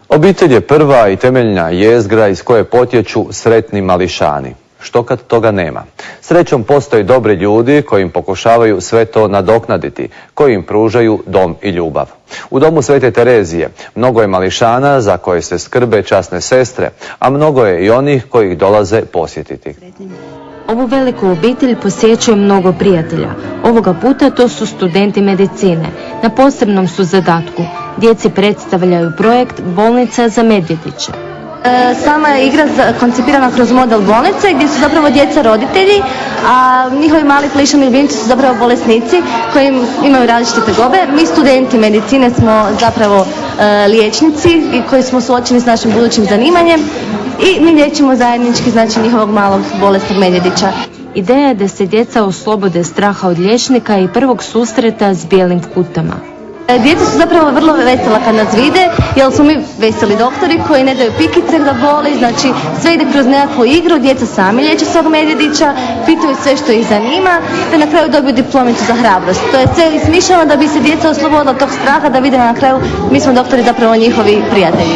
Obitelj je prva i temeljna jezgra iz koje potječu sretni mališani. Što kad toga nema? Srećom postoje dobri ljudi koji im pokušavaju sve to nadoknaditi, koji im pružaju dom i ljubav. U domu Svete Terezije mnogo je mališana za koje se skrbe časne sestre, a mnogo je i onih koji ih dolaze posjetiti. Ovu veliku obitelj posjećuje mnogo prijatelja. Ovoga puta to su studenti medicine. Na posebnom su zadatku. Djeci predstavljaju projekt Bolnica za Medvjediće. Sama je igra koncipirana kroz model bolnice gdje su zapravo djeca roditelji, a njihovi mali plišani ljubimci su zapravo bolesnici koji imaju različite tegobe. Mi studenti medicine smo zapravo liječnici i koji smo suočeni s našim budućim zanimanjem i mi liječimo zajednički njihovog malog bolesnog medvjedića. Ideja je da se djeca oslobode straha od liječnika i prvog susreta s bijelim kutama. Djeca su zapravo vrlo vesela kad nas vide, jer smo mi veseli doktori koji ne daju pikice da boli, znači sve ide kroz nekakvu igru, djeca sami liječe svog medvjedića, pitaju sve što ih zanima, te na kraju dobiju diplomicu za hrabrost. To je sve smišljeno da bi se djeca oslobodila tog straha, da vide na kraju mi smo doktori zapravo njihovi prijatelji.